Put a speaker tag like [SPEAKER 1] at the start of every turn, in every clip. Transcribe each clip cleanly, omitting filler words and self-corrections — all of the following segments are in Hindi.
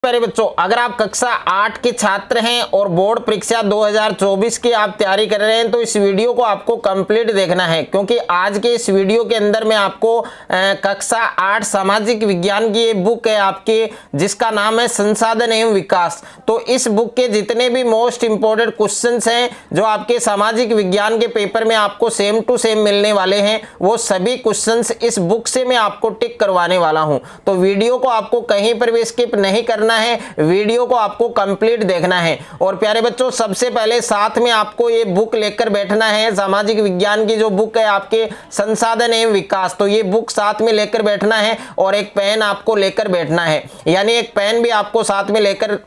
[SPEAKER 1] प्यारे बच्चों, अगर आप कक्षा 8 के छात्र हैं और बोर्ड परीक्षा 2024 की आप तैयारी कर रहे हैं तो इस वीडियो को आपको कंप्लीट देखना है, क्योंकि आज के इस वीडियो के अंदर मैं आपको कक्षा 8 सामाजिक विज्ञान की ये बुक है आपकी, जिसका नाम है संसाधन एवं विकास। तो इस बुक के जितने भी मोस्ट इंपोर्टेंट क्वेश्चंस हैं जो आपके सामाजिक विज्ञान के पेपर में आपको सेम टू सेम मिलने वाले हैं, वो सभी क्वेश्चंस इस बुक से मैं आपको टिक करवाने वाला हूं। तो वीडियो को आपको कहीं पर भी स्किप नहीं करना है, वीडियो को आपको कंप्लीट देखना है। और प्यारे बच्चों, सबसे पहले साथ में आपको ये बुक लेकर बैठना है, सामाजिक विज्ञान की जो बुक है आपके संसाधन एवं विकास, तो ये बुक साथ में लेकर बैठना है और एक पेन आपको लेकर बैठना है, यानी एक पेन भी आपको साथ में लेकर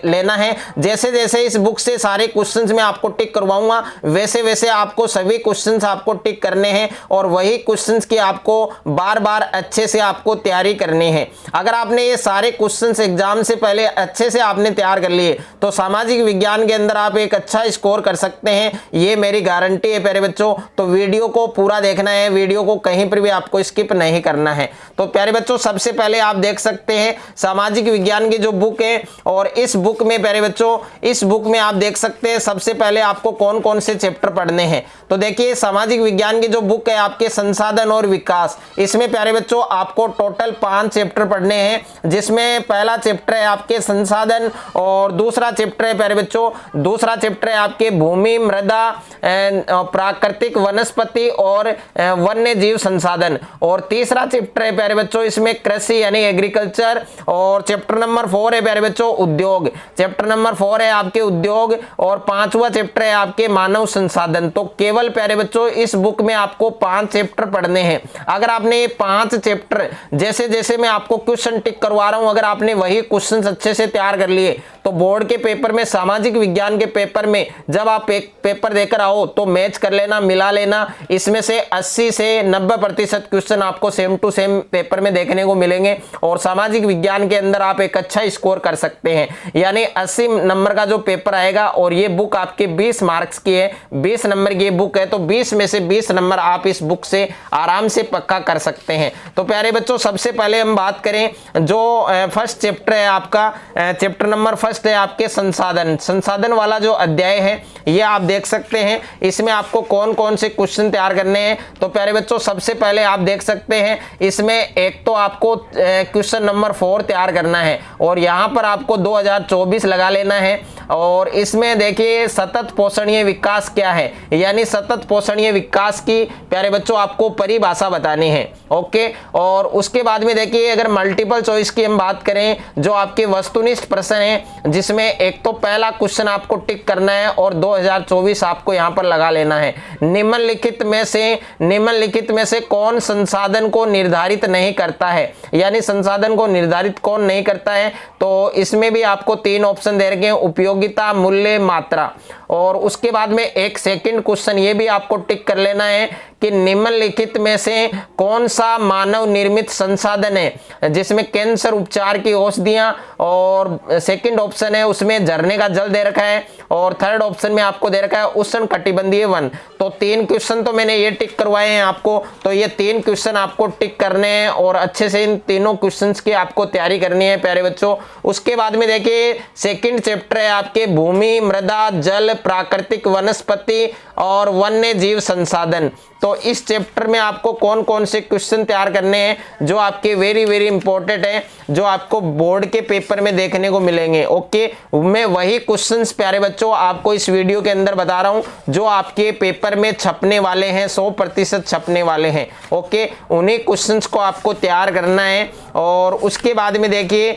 [SPEAKER 1] लेना है। जैसे जैसे इस बुक से सारे क्वेश्चंस मैं आपको टिक करवाऊंगा, वैसे वैसे आपको सभी क्वेश्चंस आपको टिक करने हैं और वही क्वेश्चंस की आपको बार बार अच्छे से आपको तैयारी करनी है। अगर आपने ये सारे क्वेश्चंस एग्जाम से पहले अच्छे से आपने तैयार कर लिए तो सामाजिक विज्ञान के अंदर आप एक अच्छा स्कोर कर सकते हैं, ये मेरी गारंटी है प्यारे बच्चों। तो वीडियो को पूरा देखना है, वीडियो को कहीं पर भी आपको स्किप नहीं करना है। तो प्यारे बच्चों, सबसे पहले आप देख सकते हैं सामाजिक विज्ञान की जो बुक है, और इस बुक में प्यारे बच्चों, इस बुक में आप देख सकते हैं सबसे पहले आपको कौन कौन से चैप्टर पढ़ने हैं। तो देखिए, सामाजिक विज्ञान की जो बुक है आपके संसाधन और विकास, इसमें प्यारे बच्चों आपको टोटल 5 चैप्टर पढ़ने हैं, जिसमें पहला चैप्टर है आपके संसाधन और दूसरा चैप्टर है प्यारे बच्चों, दूसरा चैप्टर है आपके भूमि, मृदा, प्राकृतिक वनस्पति और वन्य जीव संसाधन, और तीसरा चैप्टर है प्यारे बच्चों इसमें कृषि यानी एग्रीकल्चर, और चैप्टर नंबर 4 है प्यारे बच्चों उद्योग, चैप्टर नंबर 4 है आपके उद्योग, और 5वां चैप्टर है आपके मानव संसाधन। तो केवल प्यारे बच्चों इस बुक में आपको 5 चैप्टर पढ़ने हैं। अगर आपने ये 5 चैप्टर जैसे जैसे मैं आपको क्वेश्चन टिक करवा रहा हूं, अगर आपने वही क्वेश्चंस अच्छे से तैयार कर लिए तो बोर्ड के पेपर में, सामाजिक विज्ञान के पेपर में जब आप एक पेपर देकर आओ तो मैच कर लेना, मिला लेना। इसमें से 80 से 90% क्वेश्चन आपको सेम टू सेम पेपर में देखने को मिलेंगे और सामाजिक विज्ञान के अंदर आप एक अच्छा स्कोर कर सकते हैं, यानी 80 नंबर का जो पेपर आएगा। और ये बुक आपके 20 मार्क्स की है, 20 नंबर की बुक है, तो 20 में से 20 नंबर आप इस बुक से आराम से पक्का कर सकते हैं। तो प्यारे बच्चों, सबसे पहले हम बात करें जो फर्स्ट चैप्टर है आपका, चैप्टर नंबर फर्स्ट है आपके संसाधन। संसाधन वाला जो अध्याय है ये आप देख सकते हैं, इसमें आपको कौन कौन से क्वेश्चन तैयार करने हैं। तो प्यारे बच्चों, सबसे पहले आप देख सकते हैं इसमें एक तो आपको क्वेश्चन नंबर 4 तैयार करना है और यहां पर आपको 2024 लगा लेना है। और इसमें देखिए सतत पोषणीय विकास क्या है, यानी सतत पोषणीय विकास की प्यारे बच्चों आपको परिभाषा बतानी है। ओके, और उसके बाद में देखिए अगर मल्टीपल चॉइस की हम बात करें, जो आपके वस्तुनिष्ठ प्रश्न है, जिसमें एक तो पहला क्वेश्चन आपको टिक करना है और 2024 आपको यहां पर लगा लेना है। निम्नलिखित में से कौन संसाधन को निर्धारित नहीं करता है, यानी संसाधन को निर्धारित कौन नहीं करता है। तो इसमें भी आपको 3 ऑप्शन दे रखे हैं, उपयोगिता, मूल्य, मात्रा। और उसके बाद में एक सेकंड क्वेश्चन ये भी आपको टिक कर लेना है कि निम्नलिखित में से कौन सा मानव निर्मित संसाधन है, जिसमें कैंसर उपचार की औषधियां, और सेकंड ऑप्शन है उसमें झरने का जल दे रखा है, और थर्ड ऑप्शन में आपको दे रखा है उष्ण कटिबंधीय वन। तो 3 क्वेश्चन तो मैंने ये टिक करवाए हैं आपको, तो ये 3 क्वेश्चन आपको टिक करने हैं और अच्छे से इन तीनों क्वेश्चंस की आपको तैयारी करनी है प्यारे बच्चों। उसके बाद में देखिए सेकंड चैप्टर है आपके भूमि, मृदा, जल, प्राकृतिक वनस्पति और वन्य जीव संसाधन। तो इस चैप्टर में आपको कौन कौन से क्वेश्चन तैयार करने हैं जो आपके वेरी वेरी इंपॉर्टेंट है, जो आपको बोर्ड के पेपर में देखने को मिलेंगे। ओके, मैं वही क्वेश्चंस प्यारे बच्चों आपको इस वीडियो के अंदर बता रहा हूं जो आपके पेपर में छपने वाले हैं, 100% छपने वाले हैं। ओके, उन्हीं क्वेश्चंस को आपको तैयार करना है। और उसके बाद में देखिए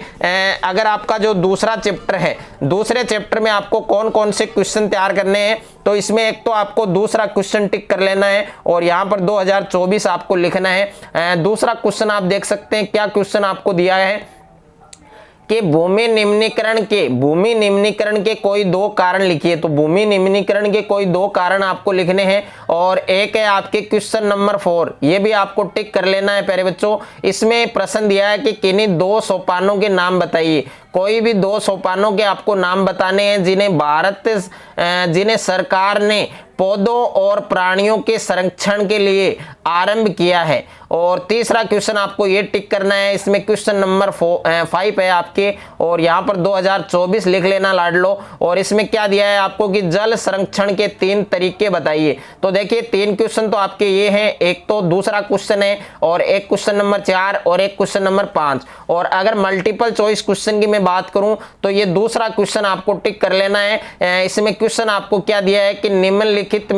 [SPEAKER 1] अगर आपका जो दूसरा चैप्टर है, दूसरे चैप्टर में आपको कौन कौन से क्वेश्चन तैयार करने हैं, तो इसमें एक तो आपको दूसरा क्वेश्चन टिक कर लेना है और यहां पर 2024 आपको लिखना है। दूसरा क्वेश्चन आप देख सकते हैं, क्या क्वेश्चन आपको दिया है कि भूमि निम्नीकरण के कोई 2 कारण लिखिए। तो भूमि निम्नीकरण के कोई 2 कारण आपको लिखने हैं। और एक है आपके क्वेश्चन नंबर 4, ये भी आपको टिक कर लेना है प्यारे बच्चों। इसमें प्रश्न दिया है कि किन्हीं 2 सोपानों के नाम बताइए। कोई भी 2 सोपानों के आपको नाम बताने हैं जिन्हें सरकार ने पौधों और प्राणियों के संरक्षण के लिए आरंभ किया है। और तीसरा क्वेश्चन आपको ये टिक करना है, इसमें क्वेश्चन नंबर 5 है आपके, और यहाँ पर 2024 लिख लेना लाडलो। और इसमें क्या दिया है आपको कि जल संरक्षण के 3 तरीके बताइए। तो देखिए 3 क्वेश्चन तो आपके ये हैं, एक तो दूसरा क्वेश्चन है, और एक क्वेश्चन नंबर 4 और एक क्वेश्चन नंबर 5। और अगर मल्टीपल चॉइस क्वेश्चन की मैं बात करूं तो ये दूसरा क्वेश्चन आपको टिक कर लेना है। इसमें क्वेश्चन आपको क्या दिया है कि निम्नलिखित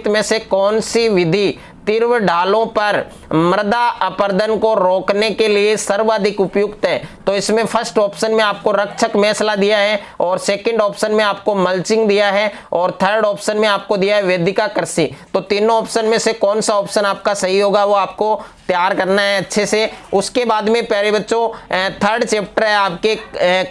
[SPEAKER 1] में से कौन सी विधि तीव्र ढालों पर मृदा अपरदन को रोकने के लिए सर्वाधिक उपयुक्त है। तो इसमें फर्स्ट ऑप्शन में आपको रक्षक मेसला दिया है, और सेकंड ऑप्शन में आपको मल्चिंग दिया है, और थर्ड ऑप्शन में आपको दिया है वेदिका कृषि। तो तीनों ऑप्शन में से कौन सा ऑप्शन आपका सही होगा वो आपको तैयार करना है अच्छे से। उसके बाद में प्यारे बच्चों थर्ड चैप्टर है आपके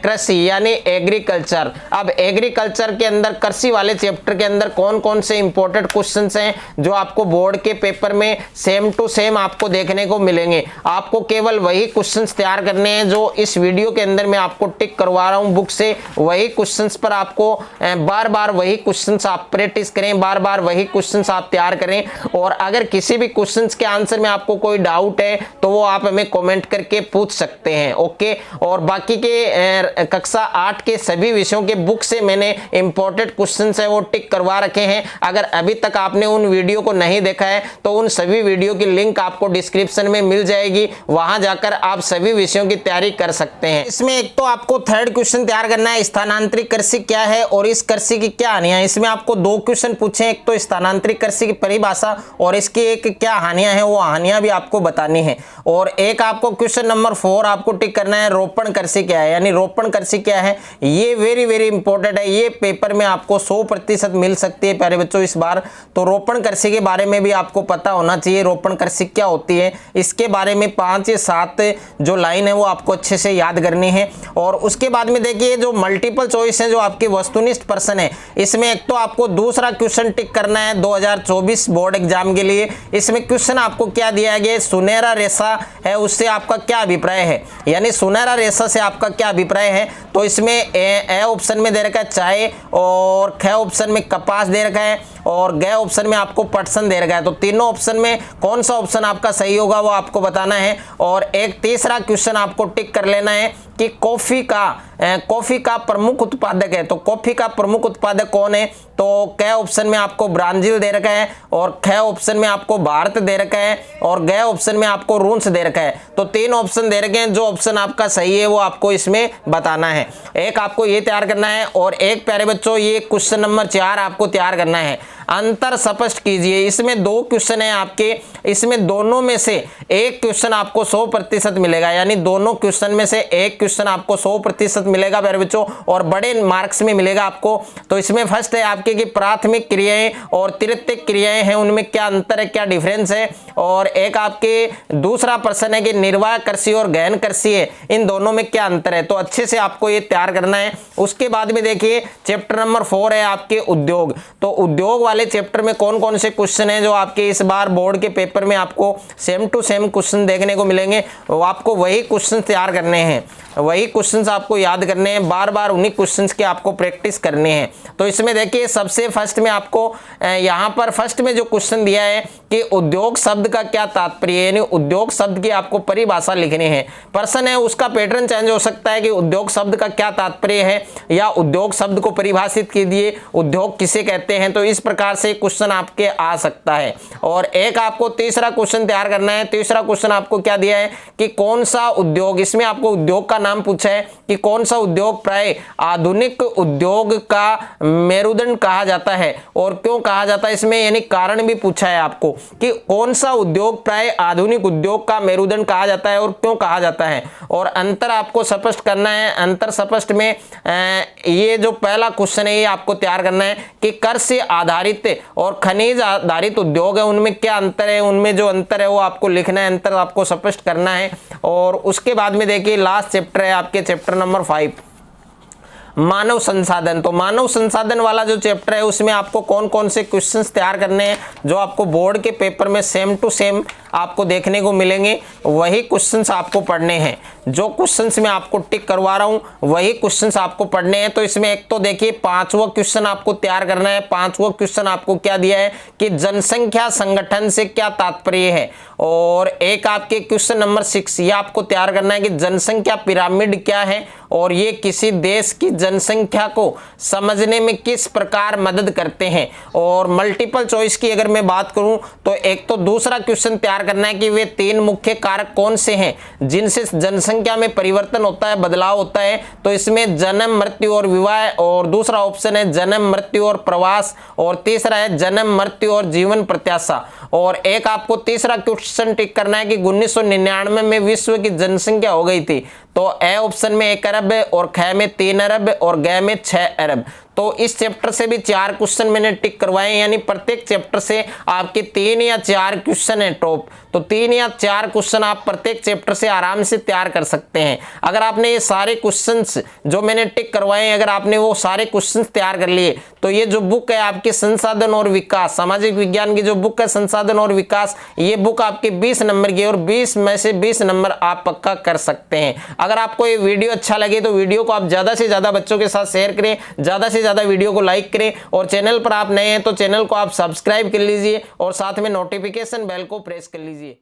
[SPEAKER 1] कृषि यानी एग्रीकल्चर। अब एग्रीकल्चर के अंदर कृषि वाले चैप्टर के अंदर कौन कौन से इंपॉर्टेंट क्वेश्चंस हैं जो आपको बोर्ड के पेपर में सेम टू सेम आपको देखने को मिलेंगे। आपको केवल वही क्वेश्चंस तैयार करने हैं जो इस वीडियो के अंदर मैं आपको टिक करवा रहा हूं बुक से। वही क्वेश्चंस पर आपको बार बार वही क्वेश्चंस आप प्रैक्टिस करें, बार बार वही क्वेश्चंस आप तैयार करें। और अगर किसी भी क्वेश्चंस के आंसर में आपको कोई डाउट है तो वो आप हमें कमेंट करके पूछ सकते हैं, ओके। और बाकी के कक्षा 8 के सभी विषयों के बुक से मैंने इंपॉर्टेंट क्वेश्चंस है वो टिक करवा रखे हैं। अगर अभी तक आपने उन वीडियो को नहीं देखा है तो उन सभी वीडियो की लिंक आपको डिस्क्रिप्शन में मिल जाएगी, वहां जाकर आप सभी विषयों की तैयारी कर सकते हैं। इसमें एक तो आपको थर्ड क्वेश्चन तैयार करना है, स्थानांतरित कृषि क्या है और इस कृषि की क्या हानियां हैं। इसमें आपको 2 क्वेश्चन पूछे, एक तो स्थानांतरित कृषि की परिभाषा और इसकी एक क्या हानियां हैं वो हानियां भी आपको बतानी है। और एक आपको क्वेश्चन नंबर 4 आपको टिक करना है, रोपण कृषि क्या है, यानी रोपण कृषि क्या है। ये वेरी वेरी इंपॉर्टेंट है, ये पेपर में आपको 100% मिल सकती है प्यारे बच्चों इस बार। तो रोपण कृषि के बारे में भी आपको पता होना चाहिए, रोपण कृषि क्या होती है, इसके बारे में 5 या 7 जो लाइन है वो आपको अच्छे से याद करनी है। और उसके बाद में देखिए जो मल्टीपल चॉइस है जो आपके वस्तुनिष्ठ प्रश्न है, इसमें एक तो आपको दूसरा क्वेश्चन टिक करना है 2024 बोर्ड एग्जाम के लिए। इसमें क्वेश्चन आपको क्या दिया गया, सुनहरा रेशा है उससे आपका क्या अभिप्राय है, यानी सुनहरा रेशा से आपका क्या अभिप्राय है। तो इसमें ए ऑप्शन में दे रखा है चाय, और ख ऑप्शन में कपास दे रखा है, और ग ऑप्शन में आपको पटसन दे रखा है। तो तीनों ऑप्शन में कौन सा ऑप्शन आपका सही होगा वो आपको बताना है। और एक तीसरा क्वेश्चन आपको टिक कर लेना है कि कॉफी का प्रमुख उत्पादक है। तो कॉफी का प्रमुख उत्पादक कौन है, तो क ऑप्शन में आपको ब्राजील दे रखा है, और ख ऑप्शन में आपको भारत दे रखा है, और ग ऑप्शन में आपको रूस दे रखा है। तो 3 ऑप्शन दे रखे हैं, जो ऑप्शन आपका सही है वो आपको इसमें बताना है। एक आपको ये तैयार करना है, और एक प्यारे बच्चों ये क्वेश्चन नंबर 4 आपको तैयार करना है, अंतर स्पष्ट कीजिए। इसमें 2 क्वेश्चन है आपके, इसमें दोनों में से एक क्वेश्चन आपको 100% मिलेगा, यानी दोनों क्वेश्चन में से एक क्वेश्चन आपको 100% मिलेगा प्यारे बच्चों, और बड़े मार्क्स में मिलेगा आपको। तो इसमें फर्स्ट है आपके कि प्राथमिक क्रियाएं और तृतीयक क्रियाएं हैं उनमें क्या अंतर है, क्या डिफरेंस है। और एक आपके दूसरा प्रश्न है कि निर्वाह कृषि और गहन कृषि है, इन दोनों में क्या अंतर है। तो अच्छे से आपको ये तैयार करना है। उसके बाद में देखिए चैप्टर नंबर 4 है आपके उद्योग। तो उद्योग वाले चैप्टर में कौन कौन से क्वेश्चन हैं जो आपके इस बार बोर्ड के पेपर में आपको सेम टू सेम क्वेश्चन देखने को मिलेंगे, वो आपको वही क्वेश्चन तैयार करने हैं, वही क्वेश्चंस आपको याद करने हैं, बार बार उन्हीं क्वेश्चंस की आपको प्रैक्टिस करनी है। तो इसमें देखिए सबसे फर्स्ट में आपको यहाँ पर फर्स्ट में जो क्वेश्चन दिया है कि उद्योग शब्द का क्या तात्पर्य है, यानी उद्योग शब्द की आपको परिभाषा लिखनी है। प्रश्न है उसका पैटर्न चेंज हो सकता है कि उद्योग शब्द का क्या तात्पर्य है, या उद्योग शब्द को परिभाषित कीजिए, उद्योग किसे कहते हैं। तो इस प्रकार से क्वेश्चन आपके आ सकता है। और एक आपको तीसरा क्वेश्चन तैयार करना है। तीसरा क्वेश्चन आपको क्या दिया है कि कौन सा उद्योग, इसमें आपको उद्योग का नाम पूछा है कि कौन सा उद्योग प्राय आधुनिक उद्योग का मेरुदंड कहा जाता है और क्यों कहा जाता है, इसमें यानी कारण भी पूछा है आपको कि कौन सा उद्योग प्राय आधुनिक उद्योग का मेरुदंड कहा जाता है और क्यों कहा जाता है। और अंतर आपको स्पष्ट करना है। अंतर स्पष्ट में ये जो पहला क्वेश्चन है ये आपको तैयार करना है कि कृषि आधारित और खनिज आधारित उद्योग है उनमें क्या अंतर है, उनमें जो अंतर है वो आपको लिखना है, अंतर आपको स्पष्ट करना है। और उसके बाद में देखिए लास्ट चैप्टर है आपके चैप्टर नंबर 5। मानव संसाधन। तो मानव संसाधन वाला जो चैप्टर है उसमें आपको कौन कौन से क्वेश्चंस तैयार करने हैं जो आपको बोर्ड के पेपर में सेम टू सेम आपको देखने को मिलेंगे, वही क्वेश्चंस आपको पढ़ने हैं। जो क्वेश्चंस मैं आपको टिक करवा रहा हूं वही क्वेश्चंस आपको पढ़ने हैं। तो इसमें एक तो देखिए 5वां क्वेश्चन आपको तैयार करना है। 5वां क्वेश्चन आपको क्या दिया है कि जनसंख्या संगठन से क्या तात्पर्य है, और एक आपके क्वेश्चन नंबर 6 ये आपको तैयार करना है कि जनसंख्या पिरामिड क्या है और ये किसी देश की जनसंख्या को समझने में किस प्रकार मदद करते हैं। और मल्टीपल चॉइस की अगर मैं बात करूं तो एक तो दूसरा क्वेश्चन तैयार करना है कि वे 3 मुख्य कारक कौन से हैं जिनसे जनसंख्या में परिवर्तन होता है, बदलाव होता है। तो इसमें जन्म, मृत्यु और विवाह, और दूसरा ऑप्शन है जन्म, मृत्यु और प्रवास, और तीसरा है जन्म, मृत्यु और जीवन प्रत्याशा। और एक आपको तीसरा क्वेश्चन टिक करना है कि 1999 में विश्व की जनसंख्या हो गई थी। तो ए ऑप्शन में 1 अरब और ख में 3 अरब और ग में 6 अरब। तो इस चैप्टर से भी 4 क्वेश्चन मैंने टिक करवाए, यानी प्रत्येक चैप्टर से आपके 3 या 4 क्वेश्चन है टॉप। तो 3 या 4 क्वेश्चन आप प्रत्येक चैप्टर से आराम से तैयार कर सकते हैं। अगर आपने ये सारे क्वेश्चंस जो मैंने टिक करवाए हैं, अगर आपने वो सारे क्वेश्चंस तैयार कर लिए तो ये जो बुक है आपकी संसाधन और विकास, सामाजिक विज्ञान की जो बुक है संसाधन और विकास, ये बुक आपके 20 नंबर की, और 20 में से 20 नंबर आप पक्का कर सकते हैं। अगर आपको ये वीडियो अच्छा लगे तो वीडियो को आप ज़्यादा से ज़्यादा बच्चों के साथ शेयर करें, ज़्यादा से ज़्यादा वीडियो को लाइक करें, और चैनल पर आप नए हैं तो चैनल को आप सब्सक्राइब कर लीजिए और साथ में नोटिफिकेशन बेल को प्रेस कर लीजिए।